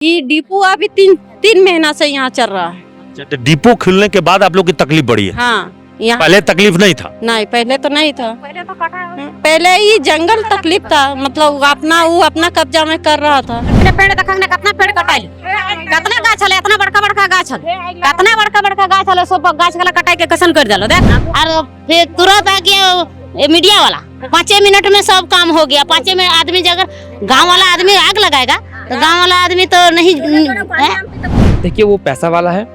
ये डिपो अभी तीन महीना से यहाँ चल रहा है। अच्छा, तो डिपो खुलने के बाद आप लोग की तकलीफ बढ़ी है? हाँ, यहाँ पहले तकलीफ नहीं था? नहीं, पहले तो नहीं था। पहले ये जंगल तकलीफ था, मतलब वो अपना कब्जा में कर रहा था। पेड़ देखने कितना पेड़ कटाई, कितना गाछ है, इतना बड़का बड़का गाछ है, कितना बड़का बड़का गाछ है, सब गाछ वाला कटाई के कसन कर दिया देख। और फिर तुरंत आ गया मीडिया वाला, 5 मिनट में सब काम हो गया। 5 मिनट आदमी अगर गाँव वाला आदमी आग लगाएगा तो गाँव वाला आदमी तो नहीं है। देखिए, वो पैसा वाला है,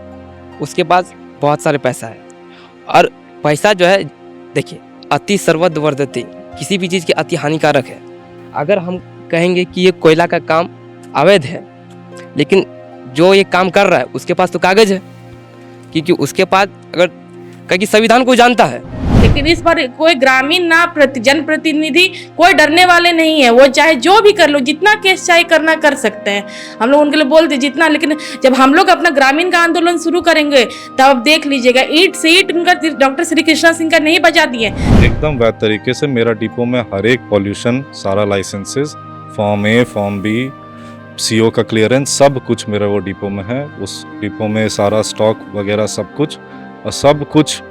उसके पास बहुत सारे पैसा है। और पैसा जो है, देखिए, अति सर्वद वर्धते, किसी भी चीज़ की अति हानिकारक है। अगर हम कहेंगे कि ये कोयला का काम अवैध है, लेकिन जो ये काम कर रहा है उसके पास तो कागज है, क्योंकि उसके पास अगर कहीं संविधान को जानता है। लेकिन इस पर कोई ग्रामीण ना जनप्रतिनिधि कोई डरने वाले नहीं है। वो चाहे जो भी कर लो, जितना केस चाहे करना कर सकते हैं। हम लोग उनके लिए बोलते जितना, लेकिन जब हम लोग अपना ग्रामीण का आंदोलन शुरू करेंगे तब आप देख लीजिएगा, ईंट से ईंट उनका डॉक्टर श्री कृष्णा सिंह का नहीं बचा दिए। एकदम वैध तरीके से मेरा डिपो में हर एक पॉल्यूशन, सारा लाइसेंसेस, फॉर्म ए, फॉर्म बी, सीओ का क्लियरेंस, सब कुछ मेरा वो डिपो में है। उस डिपो में सारा स्टॉक वगैरह सब कुछ, और सब कुछ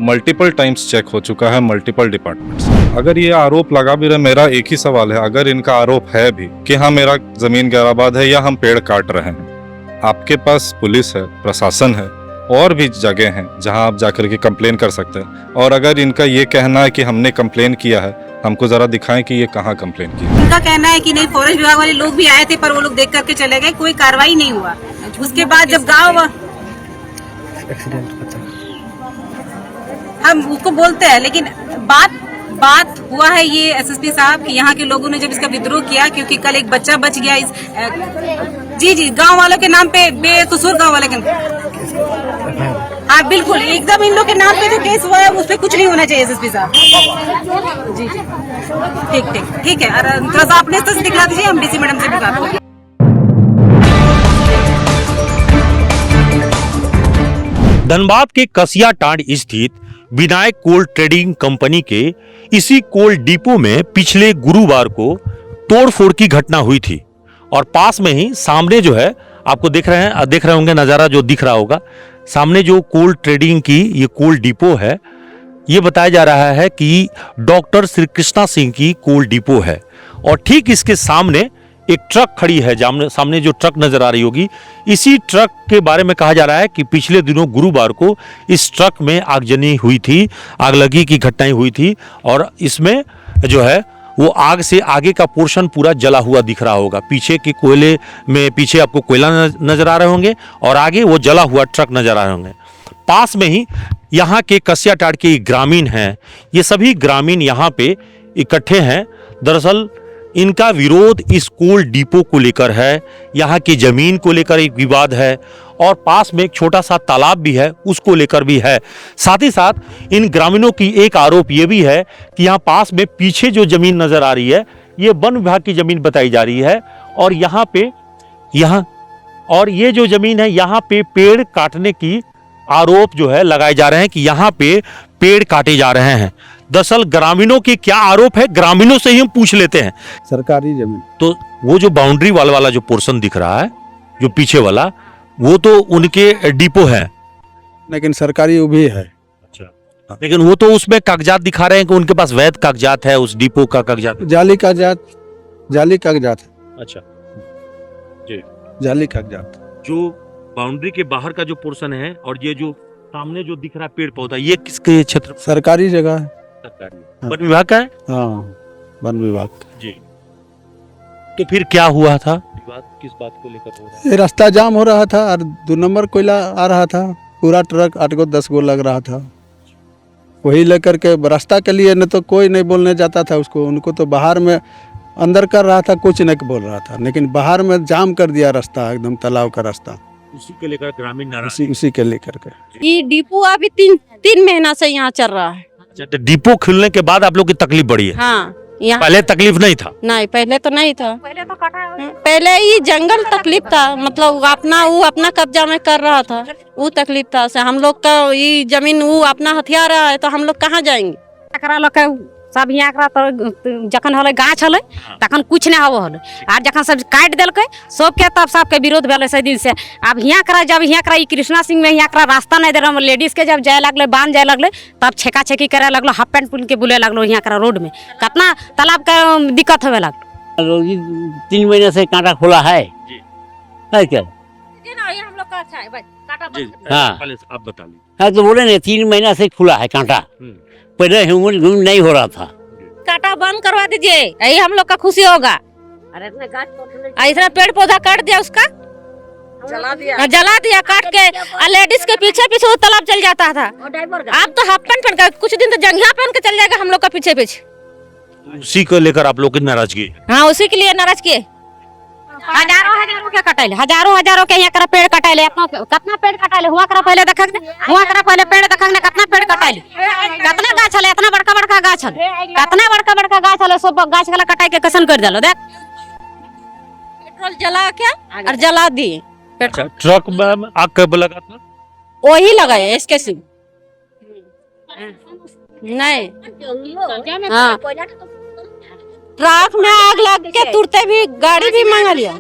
मल्टीपल टाइम्स चेक हो चुका है, मल्टीपल डिपार्टमेंट्स। अगर ये आरोप लगा भी रहे, मेरा एक ही सवाल है, अगर इनका आरोप है भी कि हाँ मेरा जमीन गैराबाद है या हम पेड़ काट रहे हैं, आपके पास पुलिस है, प्रशासन है, और भी जगह हैं जहां आप जाकर के कंप्लेन कर सकते हैं। और अगर इनका ये कहना है कि हमने कंप्लेन किया है, हमको जरा दिखाएं कि ये कहाँ कंप्लेन किया। उनका कहना है कि नहीं, फॉरेस्ट विभाग वाले लोग भी आए थे पर वो लोग देख करके चले गए, कोई कार्रवाई नहीं हुआ। उसके बाद जब गाँव हम उसको बोलते हैं, लेकिन बात हुआ है ये एसएसपी साहब कि यहाँ के लोगों ने जब इसका विद्रोह किया, क्योंकि कल एक बच्चा बच गया इस जी गांव वालों के नाम पे, बेकसूर गांव वाले के। हाँ बिल्कुल, एकदम इन लोग के नाम पे जो केस हुआ है उस पर कुछ नहीं होना चाहिए एसएसपी साहब। जी ठीक है, थोड़ा सा अपने से दिखला दीजिए, हम डीसी मैडम से भी बात करेंगे। धनबाद के कसिया टांड स्थित विनायक कोल ट्रेडिंग कंपनी के इसी कोल डिपो में पिछले गुरुवार को तोड़फोड़ की घटना हुई थी। और पास में ही सामने जो है, आपको देख रहे होंगे नज़ारा जो दिख रहा होगा, सामने जो कोल ट्रेडिंग की ये कोल डिपो है, ये बताया जा रहा है कि डॉक्टर श्री कृष्णा सिंह की कोल डिपो है। और ठीक इसके सामने एक ट्रक खड़ी है, सामने जो ट्रक नजर आ रही होगी, इसी ट्रक के बारे में कहा जा रहा है कि पिछले दिनों गुरुवार को इस ट्रक में आगजनी हुई थी, आगलगी की घटनाएं हुई थी। और इसमें जो है वो आग से आगे का पोर्शन पूरा जला हुआ दिख रहा होगा। पीछे के कोयले में, पीछे आपको कोयला नजर आ रहे होंगे और आगे वो जला हुआ ट्रक नजर आ रहे होंगे। पास में ही यहाँ के कसिया टांड के ग्रामीण हैं, ये सभी ग्रामीण यहाँ पे इकट्ठे हैं। दरअसल इनका विरोध इस कोल डिपो को लेकर है, यहाँ की जमीन को लेकर एक विवाद है, और पास में एक छोटा सा तालाब भी है, उसको लेकर भी है। साथ ही साथ इन ग्रामीणों की एक आरोप ये भी है कि यहाँ पास में पीछे जो जमीन नजर आ रही है, ये वन विभाग की जमीन बताई जा रही है। और और ये जो जमीन है, यहाँ पे पेड़ काटने की आरोप जो है लगाए जा रहे हैं कि यहाँ पे पेड़ काटे जा रहे हैं। दरअसल ग्रामीणों के क्या आरोप है, ग्रामीणों से ही हम पूछ लेते हैं। सरकारी जमीन, तो वो जो बाउंड्री वाला जो पोर्शन दिख रहा है, जो पीछे वाला, वो तो उनके डिपो है, लेकिन सरकारी वो भी है। अच्छा, लेकिन वो तो उसमें कागजात दिखा रहे हैं कि उनके पास वैध कागजात है, उस डिपो का कागजात, जाली कागजात। अच्छा जी, जाली कागजात। जो बाउंड्री के बाहर का जो पोर्शन है और ये जो सामने जो दिख रहा है पेड़ पौधा, ये किसके क्षेत्र? सरकारी जगह है, सरकारी, वन विभाग का है। हाँ, वन विभाग जी। तो फिर क्या हुआ था, विवाद किस बात को लेकर हो रहा है? ये रास्ता जाम हो रहा था और 2 नंबर कोयला आ रहा था, पूरा ट्रक 8 गो 10 गो लग रहा था। वही लेकर के रास्ता के लिए न तो कोई नहीं बोलने जाता था उसको, उनको तो बाहर में अंदर कर रहा था, कुछ नहीं बोल रहा था, लेकिन बाहर में जाम कर दिया रास्ता, एकदम तालाब का रास्ता। उसी के लेकर ग्रामीण नाराज, उसी के लेकर के। ये डिपो अभी तीन महीना से यहाँ चल रहा है। अच्छा, तो डिपो खुलने के बाद आप लोग की तकलीफ बढ़ी है? हाँ, यहाँ पहले तकलीफ नहीं था? नहीं, पहले तो नहीं था। पहले ये जंगल तकलीफ था, मतलब वो अपना कब्जा में कर रहा था, वो तकलीफ था। से हम लोग का ये जमीन वो अपना हथियार है, तो हम लोग कहाँ जाएंगे? सब यहाँ जखन हल गाछ हल तखन कुछ नहीं हव हल आर जखन सब काट दिल्क सबके तब सबके विरोध भेल से दिन से। अब यहाँ जब यहाँ कृष्णा सिंह में यहाँ रास्ता नहीं दे रहा लेडीज के जब जाए लगल बांध जाए लगल तब छेका छेकी करे लगलो हाफ पैंट पुन के बुले लगलो यहाँ रोड में कितना तालाब का दिक्कत होवे लगलो। 3 महीने से कांटा खुला है क्या? हम लोग का अच्छा है भाई कांटा हाँ पहले आप बता लीजिए। हाँ तो बोले ना 3 महीना से खुला है कांटा, पहले ह्यूमन नहीं हो रहा था। कांटा बंद करवा दीजिए यही हम लोग का खुशी होगा। इतना पेड़ पौधा काट दिया उसका जला दिया काट के लेडीज के पीछे पीछे वो तालाब चल जाता था। आप तो हाफ पैंट पहन कर कुछ दिन तो जंघिया पहन के चल जाएगा हम लोग का पीछे पीछे। उसी को लेकर आप लोग की नाराजगी? हाँ उसी के लिए नाराज किए। हजारों के कटाइले हजारों के यहाँ पेड़ कटाइले कितना पेड़ कटाइले हुआ करा पहले देखा हुआ करा पहले पेड़ देखा कितना पेड़ कटाइले कितना गाछ हले इतना बड़का बड़का गाछ हले कितना बड़का बड़का गाछ हले सब गाछ गला कटाई के कसन कर दिलो। देख पेट्रोल जला के और जला दिए। अच्छा, ट्रक में आग कब लगा था? वही लगाए इसके सिंह नहीं हाँ ट्रक में आग लग के तुरते भी गाड़ी भी मंगा लिया।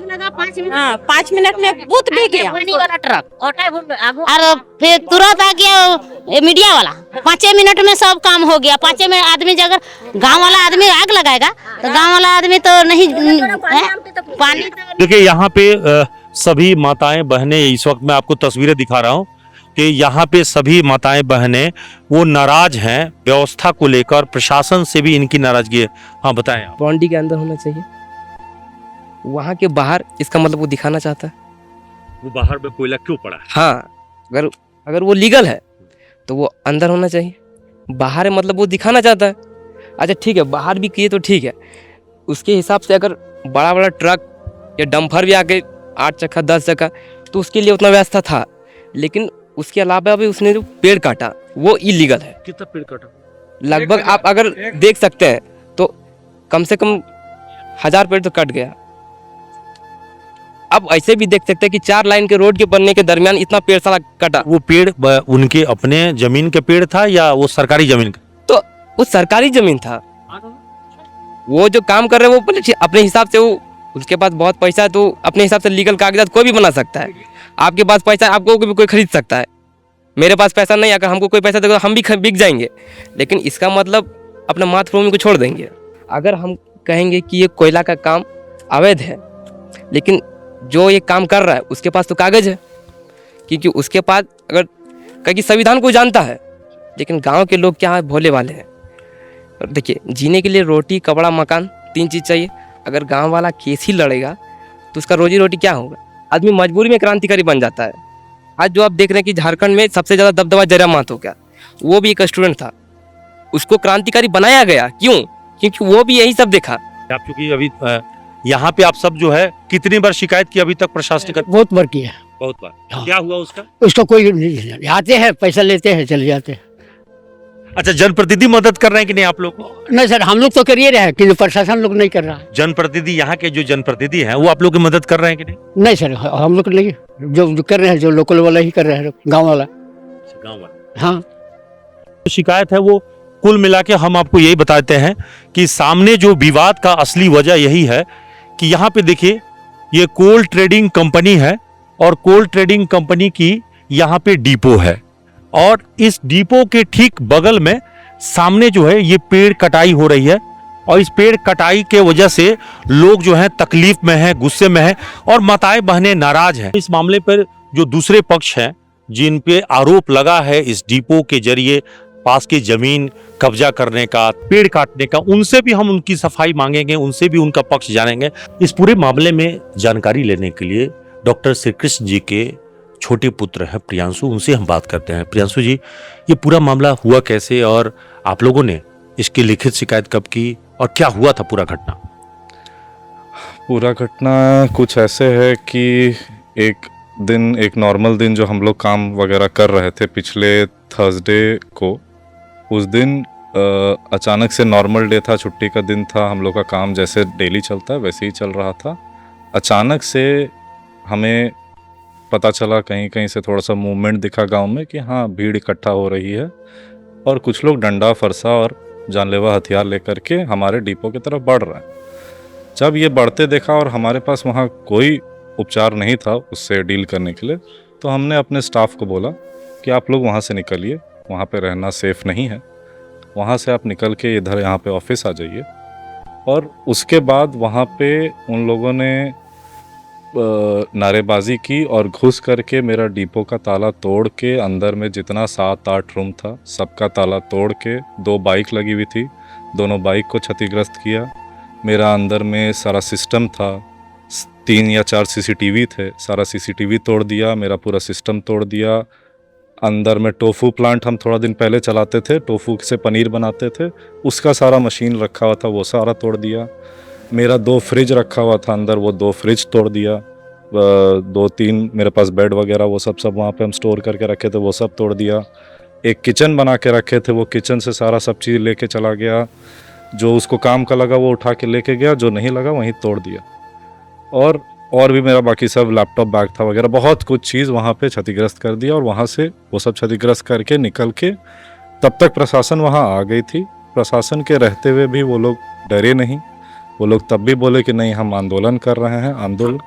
हाँ 5 मिनट में बुत भी गया ट्रक और फिर तुरंत आ गया मीडिया वाला 5 मिनट में सब काम हो गया। 5 मिनट आदमी अगर गांव वाला आदमी आग लगाएगा तो गांव वाला आदमी तो नहीं पानी। देखिए यहाँ पे सभी माताएं बहनें, इस वक्त मैं आपको तस्वीरें दिखा रहा हूँ कि यहाँ पे सभी माताएं बहनें वो नाराज हैं व्यवस्था को लेकर, प्रशासन से भी इनकी नाराजगी है। हाँ बताएं आप। बाउंड्री के अंदर होना चाहिए, वहाँ के बाहर इसका मतलब वो दिखाना चाहता है। वो बाहर में कोयला क्यों पड़ा है? हाँ अगर वो लीगल है तो वो अंदर होना चाहिए, बाहर है मतलब वो दिखाना चाहता है। अच्छा ठीक है बाहर भी किए तो ठीक है, उसके हिसाब से अगर बड़ा बड़ा ट्रक या डंपर भी आके 8 चक्का 10 चक्का तो उसके लिए उतना व्यवस्था था, लेकिन उसके अलावा भी उसने जो पेड़ काटा वो इलीगल है। कितना पेड़ काटा? लगभग आप अगर देख सकते हैं तो कम से कम 1000 पेड़ तो कट गया। अब ऐसे भी देख सकते हैं कि 4 लाइन के रोड के बनने के दरमियान इतना पेड़ सारा कटा। वो पेड़ उनके अपने जमीन के पेड़ था या वो सरकारी जमीन का? तो वो सरकारी जमीन था, वो जो काम कर रहे हैं वो अपने हिसाब से वो उसके पास बहुत पैसा है तो अपने हिसाब से लीगल कागजात कोई भी बना सकता है। आपके पास पैसा आपको भी कोई खरीद सकता है, मेरे पास पैसा नहीं, अगर हमको कोई पैसा देगा हम भी बिक जाएंगे, लेकिन इसका मतलब अपना मातृभूमि को छोड़ देंगे। अगर हम कहेंगे कि ये कोयला का काम अवैध है, लेकिन जो ये काम कर रहा है उसके पास तो कागज है, क्योंकि उसके पास अगर कहीं संविधान को जानता है, लेकिन गाँव के लोग क्या भोले वाले हैं। देखिए जीने के लिए रोटी कपड़ा मकान 3 चीज़ चाहिए। अगर गांव वाला केस ही लड़ेगा तो उसका रोजी रोटी क्या होगा? आदमी मजबूरी में क्रांतिकारी बन जाता है। आज जो आप देख रहे हैं कि झारखंड में सबसे ज़्यादा दबदबा जयराम महतो का, वो भी एक स्टूडेंट था, उसको क्रांतिकारी बनाया गया। क्यों? क्योंकि वो भी यही सब देखा। आप क्योंकि अभी यहाँ पे आप सब जो है कितनी बार शिकायत की अभी तक प्रशासन का? बहुत बार किया। बहुत बार। हाँ। क्या हुआ उसका? उसको कोई नहीं, आते हैं पैसा लेते हैं चले जाते हैं। अच्छा जनप्रतिनिधि मदद कर रहे हैं कि नहीं आप लोग? नहीं सर हम लोग तो करिए रहे हैं कि प्रशासन लोग नहीं कर रहा है। जनप्रतिनिधि यहाँ के जो जनप्रतिनिधि हैं वो आप लोग की मदद कर रहे हैं कि नहीं? नहीं सर हम लोग नहीं, जो कर रहे हैं जो लोकल वाला ही कर रहे हैं, गांव वाला। गाँव वाला। हाँ शिकायत है वो कुल मिला के हम आपको यही बताते हैं कि सामने जो विवाद का असली वजह यही है कि यहाँ पे देखिए ये कोल ट्रेडिंग कंपनी है और कोल ट्रेडिंग कंपनी की यहाँ पे डिपो है और इस डिपो के ठीक बगल में सामने जो है ये पेड़ कटाई हो रही है और इस पेड़ कटाई के वजह से लोग जो है तकलीफ में है, गुस्से में है और माताएं बहनें नाराज हैं। इस मामले पर जो दूसरे पक्ष हैं जिन पे आरोप लगा है इस डिपो के जरिए पास की जमीन कब्जा करने का, पेड़ काटने का, उनसे भी हम उनकी सफाई मांगेंगे, उनसे भी उनका पक्ष जानेंगे। इस पूरे मामले में जानकारी लेने के लिए डॉक्टर श्री कृष्ण जी के छोटे पुत्र हैं प्रियांशु, उनसे हम बात करते हैं। प्रियांशु जी ये पूरा मामला हुआ कैसे और आप लोगों ने इसकी लिखित शिकायत कब की और क्या हुआ था पूरा घटना? पूरा घटना कुछ ऐसे है कि एक नॉर्मल दिन जो हम लोग काम वगैरह कर रहे थे पिछले थर्सडे को, उस दिन अचानक से नॉर्मल डे था, छुट्टी का दिन था, हम लोग का काम जैसे डेली चलता है वैसे ही चल रहा था। अचानक से हमें पता चला कहीं कहीं से थोड़ा सा मूवमेंट दिखा गांव में कि हाँ भीड़ इकट्ठा हो रही है और कुछ लोग डंडा फरसा और जानलेवा हथियार लेकर के हमारे डिपो की तरफ बढ़ रहा है। जब ये बढ़ते देखा और हमारे पास वहाँ कोई उपचार नहीं था उससे डील करने के लिए, तो हमने अपने स्टाफ को बोला कि आप लोग वहाँ से निकलिए, वहाँ पे रहना सेफ़ नहीं है, वहाँ से आप निकल के इधर यहाँ पे ऑफिस आ जाइए। और उसके बाद वहाँ पे उन लोगों ने नारेबाजी की और घुस करके मेरा डिपो का ताला तोड़ के अंदर में जितना 7-8 रूम था सबका ताला तोड़ के 2 बाइक लगी हुई थी, दोनों बाइक को क्षतिग्रस्त किया। मेरा अंदर में सारा सिस्टम था, 3 या 4 सीसीटीवी थे, सारा सीसीटीवी तोड़ दिया, मेरा पूरा सिस्टम तोड़ दिया। अंदर में टोफू प्लांट हम थोड़ा दिन पहले चलाते थे, टोफू से पनीर बनाते थे, उसका सारा मशीन रखा हुआ था वो सारा तोड़ दिया। मेरा 2 फ्रिज रखा हुआ था अंदर, वो 2 फ्रिज तोड़ दिया। 2-3 मेरे पास बेड वगैरह वो सब वहाँ पे हम स्टोर करके रखे थे, वो सब तोड़ दिया। एक किचन बना के रखे थे, वो किचन से सारा सब चीज़ लेके चला गया। जो उसको काम का लगा वो उठा के लेके गया, जो नहीं लगा वहीं तोड़ दिया। और भी मेरा बाकी सब लैपटॉप बैग था वगैरह, बहुत कुछ चीज़ वहाँ पे क्षतिग्रस्त कर दिया। और वहाँ से वो सब क्षतिग्रस्त करके निकल के तब तक प्रशासन वहाँ आ गई थी। प्रशासन के रहते हुए भी वो लोग डरे नहीं, वो लोग तब भी बोले कि नहीं हम आंदोलन कर रहे हैं। आंदोलन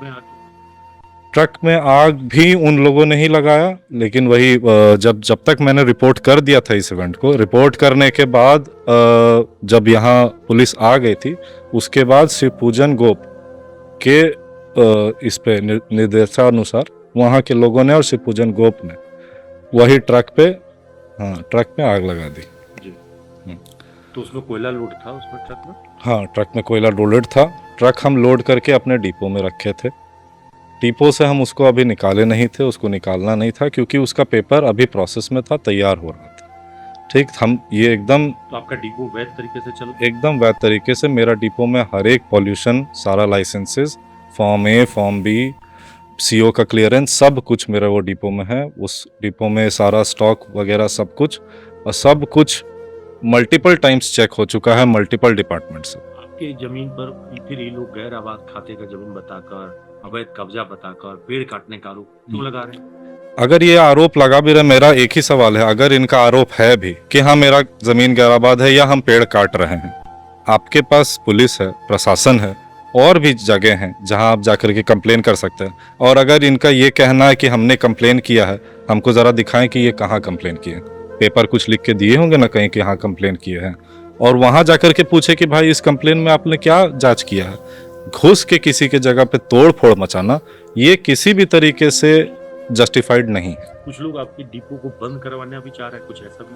ट्रक में आग भी उन लोगों ने ही लगाया, लेकिन वही जब तक मैंने रिपोर्ट कर दिया था इस इवेंट को, रिपोर्ट करने के बाद जब यहाँ पुलिस आ गई थी उसके बाद शिव पूजन गोप के इस पे निर्देशानुसार वहाँ के लोगों ने और शिव पूजन गोप ने वही ट्रक पे आग लगा दी। तो उसमें कोयला लोड था उसमें ट्रक में? हाँ, ट्रक में कोयला लोडेड था। ट्रक हम लोड करके अपने डिपो में रखे थे। डिपो से हम उसको अभी निकाले नहीं थे, उसको निकालना नहीं था क्योंकि उसका पेपर अभी प्रोसेस में था, तैयार हो रहा था। ठीक, हम ये एकदम तो आपका डिपो वैध तरीके से चल? एकदम वैध तरीके से। मेरा डिपो में हर एक पॉल्यूशन, सारा लाइसेंसेस, फॉर्म ए, फॉर्म बी, सीओ का क्लियरेंस, सब कुछ मेरा वो डिपो में है। उस डिपो में सारा स्टॉक वगैरह सब कुछ, और सब कुछ मल्टीपल टाइम्स चेक हो चुका है मल्टीपल डिपार्टमेंट से। आपकी जमीन पर फिर ये लोग गैर आबाद खाते का जमीन बताकर, अवैध कब्जा बताकर पेड़ काटने का आरोप क्यों लगा रहे हैं? अगर ये आरोप लगा भी रहे, मेरा एक ही सवाल है, अगर इनका आरोप है भी कि हाँ मेरा जमीन गैर आबाद है या हम पेड़ काट रहे हैं, आपके पास पुलिस है, प्रशासन है, और भी जगह हैं जहां आप जाकर के कंप्लेन कर सकते हैं। और अगर इनका ये कहना है कि हमने कंप्लेन किया है, हमको ज़रा दिखाएं कि ये कहाँ कंप्लेन किए। पेपर कुछ लिख के दिए होंगे ना कहीं कि हाँ कंप्लेन किए हैं, और वहां जाकर के पूछे कि भाई इस कंप्लेन में आपने क्या जांच किया है। घुस के किसी के जगह पे तोड़ फोड़ मचाना ये किसी भी तरीके से जस्टिफाइड नहीं है। कुछ लोग आपके डिपो को बंद करवाने भी चाह रहे हैं, कुछ ऐसा भी?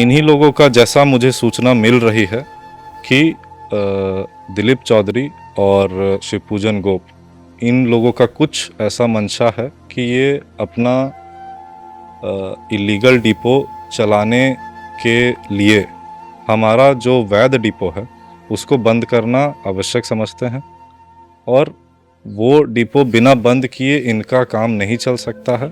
इन्हीं लोगों का जैसा मुझे सूचना मिल रही है कि दिलीप चौधरी और शिवपूजन गोप, इन लोगों का कुछ ऐसा मंशा है कि ये अपना इलीगल डिपो चलाने के लिए हमारा जो वैध डिपो है उसको बंद करना आवश्यक समझते हैं। और वो डिपो बिना बंद किए इनका काम नहीं चल सकता है।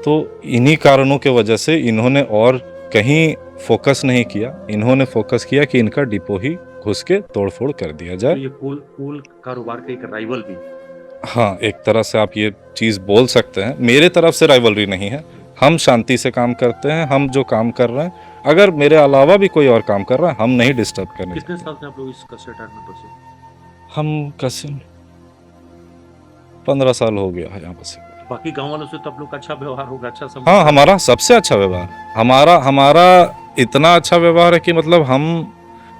तो इन्हीं कारणों के वजह से इन्होंने और कहीं फोकस नहीं किया, इन्होंने फोकस किया कि इनका डिपो ही घुस के तोड़फोड़ कर दिया जाए। तो ये कोल कारोबार का एक राइवल भी? हाँ, एक तरह से आप ये चीज़ बोल सकते हैं। मेरे तरफ से राइवलरी नहीं है, हम शांति से काम करते हैं। हम जो काम कर रहे हैं, अगर मेरे अलावा भी कोई और काम कर रहा है, हम नहीं डिस्टर्ब करने। कितने साल से आप लोग इस कस्टर्ड में बसे? हम कैसे 15 साल हो गया है यहाँ बसे। बाकी गांव वालों से तो आप लोग का अच्छा व्यवहार होगा, अच्छा समझ? हाँ, हमारा सबसे अच्छा व्यवहार, हमारा इतना अच्छा व्यवहार है कि मतलब हम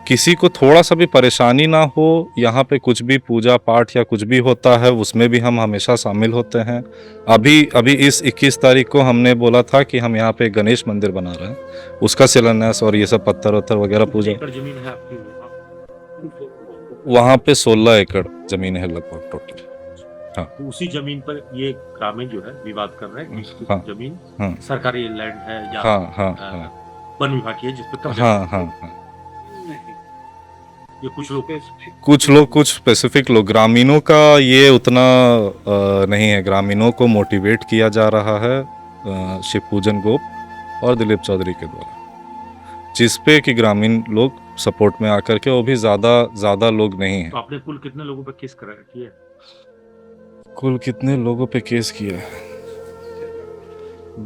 किसी को थोड़ा सा भी परेशानी ना हो। यहाँ पे कुछ भी पूजा पाठ या कुछ भी होता है उसमें भी हम हमेशा शामिल होते हैं। अभी इस 21 तारीख को हमने बोला था कि हम यहाँ पे गणेश मंदिर बना रहे हैं, उसका शिलान्यास और ये सब पत्थर वत्थर वगैरह पूजा। एकड़ जमीन है आपकी? वहाँ पे 16 एकड़ जमीन है लगभग टोटल। हाँ, तो उसी जमीन पर ये ग्रामीण जो है विवाद कर रहे हैं कि हाँ, जमीन हाँ, सरकारी लैंड है या वन विभाग की है जिस पर कब्जा? हाँ। ये कुछ लोग कुछ स्पेसिफिक लोग, ग्रामीणों का ये उतना नहीं है। ग्रामीणों को मोटिवेट किया जा रहा है शिवपूजन गोप और दिलीप चौधरी के द्वारा, जिसपे कि ग्रामीण लोग सपोर्ट में आकर के, वो भी ज़्यादा लोग नहीं हैं। तो आपने कुल कितने लोगों पर केस किया? कुल कितने लोगों पे केस किया है?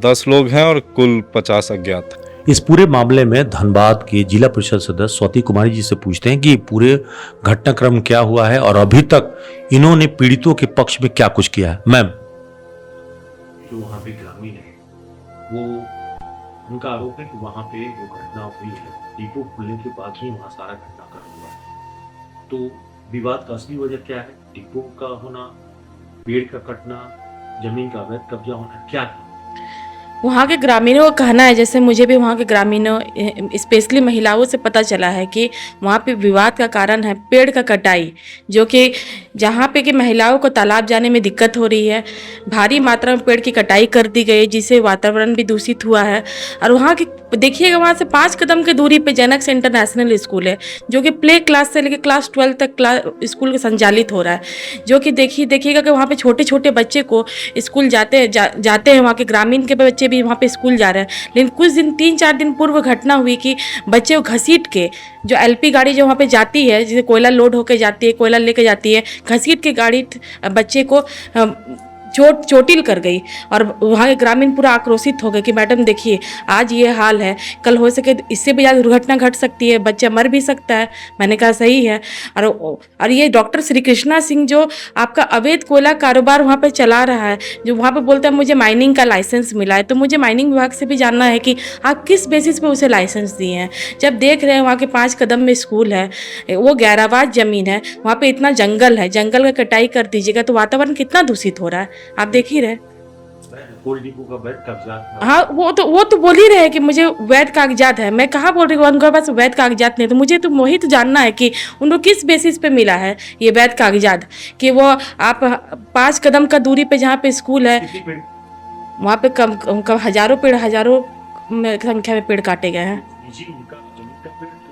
10 लोग हैं और कुल 50 अज्ञात। इस पूरे मामले में धनबाद के जिला परिषद सदस्य स्वाति कुमारी जी से पूछते हैं कि पूरे घटनाक्रम क्या हुआ है और अभी तक इन्होंने पीड़ितों के पक्ष में क्या कुछ किया है। मैम, जो वहाँ पे ग्रामीण है वो उनका आरोप है कि वहाँ पे वो घटना हुई है, डिपो खुलने के बाद ही वहाँ सारा घटनाक्रम हुआ है। तो विवाद का असली वजह क्या है? डिपो का होना, पेड़ का कटना, जमीन का अवैध कब्जा होना, क्या था? वहाँ के ग्रामीणों का कहना है, जैसे मुझे भी वहाँ के ग्रामीणों स्पेशली महिलाओं से पता चला है कि वहाँ पे विवाद का कारण है पेड़ का कटाई, जो कि जहाँ पे कि महिलाओं को तालाब जाने में दिक्कत हो रही है। भारी मात्रा में पेड़ की कटाई कर दी गई, जिससे वातावरण भी दूषित हुआ है। और वहाँ की देखिएगा, वहाँ से 5 कदम की दूरी पे जनक इंटरनेशनल स्कूल है, जो कि प्ले क्लास से लेकर क्लास 12 तक स्कूल का संचालित हो रहा है। जो कि देखिएगा कि वहाँ पे छोटे छोटे बच्चे को स्कूल जाते हैं, वहाँ के ग्रामीण के बच्चे भी वहाँ पे स्कूल जा रहे हैं। लेकिन कुछ दिन 3-4 दिन पूर्व घटना हुई कि बच्चे को घसीट के, जो एलपी गाड़ी जो वहाँ पे जाती है, जिसे कोयला लोड होके जाती है, कोयला लेके जाती है, घसीट के गाड़ी बच्चे को चोटिल कर गई। और वहाँ के ग्रामीण पूरा आक्रोशित हो गए कि मैडम देखिए, आज ये हाल है, कल हो सके इससे भी ज़्यादा दुर्घटना घट सकती है, बच्चा मर भी सकता है। मैंने कहा सही है। और ये डॉक्टर श्री कृष्णा सिंह जो आपका अवैध कोयला कारोबार वहाँ पे चला रहा है, जो वहाँ पे बोलता है मुझे माइनिंग का लाइसेंस मिला है, तो मुझे माइनिंग विभाग से भी जानना है कि आप किस बेसिस पे उसे लाइसेंस दिए हैं। जब देख रहे हैं वहाँ के 5 कदम में स्कूल है, वो गैराबाद ज़मीन है, वहाँ पे इतना जंगल है, जंगल का कटाई कर दीजिएगा तो वातावरण कितना दूषित हो रहा है, आप देख ही रहे। हाँ, वो तो बोल ही रहे हैं कि मुझे वैध कागजात है। मैं कहाँ बोल रही हूँ उनके पास वैध कागजात नहीं, तो मुझे तो वही तो जानना है कि उनको किस बेसिस पे मिला है ये वैध कागजात, कि वो आप 5 कदम का दूरी पे जहाँ पे स्कूल है वहाँ पे कम हजारों संख्या में पेड़ काटे गए हैं।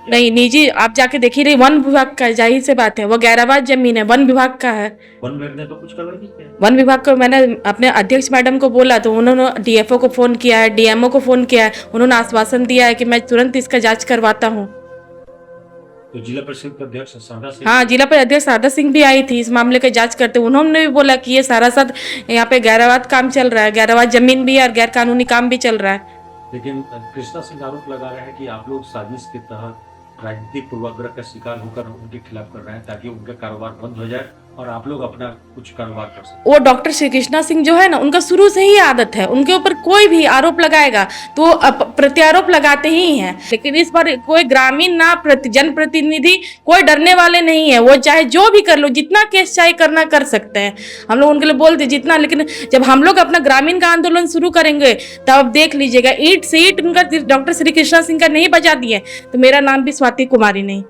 नहीं निजी, आप जाके देखिए रही, वन विभाग का, जाहिर से बात है, वो गैराबाद जमीन है, वन विभाग का है। वन विभाग ने तो कुछ करवाई नहीं है। वन विभाग को मैंने अपने अध्यक्ष मैडम को बोला तो उन्होंने डीएफओ को फोन किया है, डीएमओ को फोन किया है, उन्होंने आश्वासन दिया है कि मैं तुरंत इसका जांच करवाता हूँ। तो जिला परिषद के अध्यक्ष शारदा सिंह, हाँ, जिला परिषद अध्यक्ष शारदा सिंह भी आई थी इस मामले का जांच करते। उन्होंने भी बोला कि ये सारा साथ यहाँ पे गैराबाद काम चल रहा है, गैराबाद जमीन भी है और गैर कानूनी काम भी चल रहा है। लेकिन कृष्णा सिंह आरोप लगा रहे हैं कि आप लोग साजिश के तहत राजनीतिक पूर्वाग्रह का शिकार होकर उनके खिलाफ कर रहे हैं ताकि उनका कारोबार बंद हो जाए और आप लोग अपना कुछ कारोबार कर सकें। वो डॉक्टर श्री कृष्णा सिंह जो है ना, उनका शुरू से ही आदत है, उनके ऊपर कोई भी आरोप लगाएगा तो प्रत्यारोप लगाते ही हैं। लेकिन इस पर कोई ग्रामीण ना जनप्रतिनिधि कोई डरने वाले नहीं है। वो चाहे जो भी कर लो, जितना केस चाहे करना कर सकते हैं। हम लोग उनके लिए बोलते जितना, लेकिन जब हम लोग अपना ग्रामीण का आंदोलन शुरू करेंगे तब आप देख लीजिएगा, ईंट से ईंट उनका डॉक्टर श्री कृष्णा सिंह का नहीं बजा दिए तो मेरा नाम भी स्वाति कुमारी नहीं।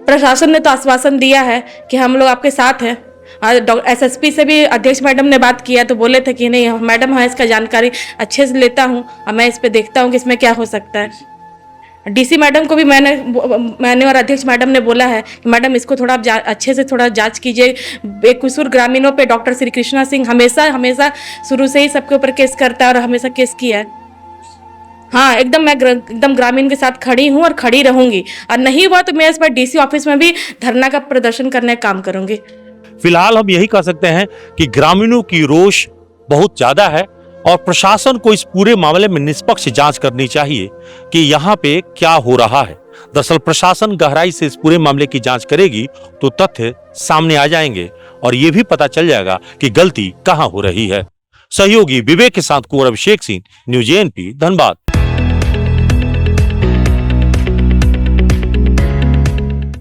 प्रशासन ने तो आश्वासन दिया है कि हम लोग आपके साथ हैं। एसएसपी से भी अध्यक्ष मैडम ने बात किया तो बोले थे कि नहीं मैडम, हाँ इसका जानकारी अच्छे से लेता हूँ और मैं इस पे देखता हूँ कि इसमें क्या हो सकता है। डीसी मैडम को भी मैंने और अध्यक्ष मैडम ने बोला है कि मैडम इसको थोड़ा अच्छे से थोड़ा जांच कीजिए। बेकसूर ग्रामीणों पे डॉक्टर श्री कृष्णा सिंह हमेशा शुरू से ही सबके ऊपर केस करता है और हमेशा केस किया है। हाँ, मैं एकदम ग्रामीण के साथ खड़ी हूँ और खड़ी रहूंगी, और नहीं हुआ तो मैं इस बार डीसी ऑफिस में भी धरना का प्रदर्शन करने का काम करूंगी। फिलहाल हम यही कह सकते हैं कि ग्रामीणों की रोष बहुत ज्यादा है और प्रशासन को इस पूरे मामले में निष्पक्ष जांच करनी चाहिए कि यहाँ पे क्या हो रहा है। दरअसल प्रशासन गहराई से इस पूरे मामले की जांच करेगी तो तथ्य सामने आ जाएंगे और ये भी पता चल जाएगा कि गलती कहाँ हो रही है। सहयोगी विवेक के साथ कुंवर अभिषेक सिंह, न्यूज़ एएनपी, धनबाद।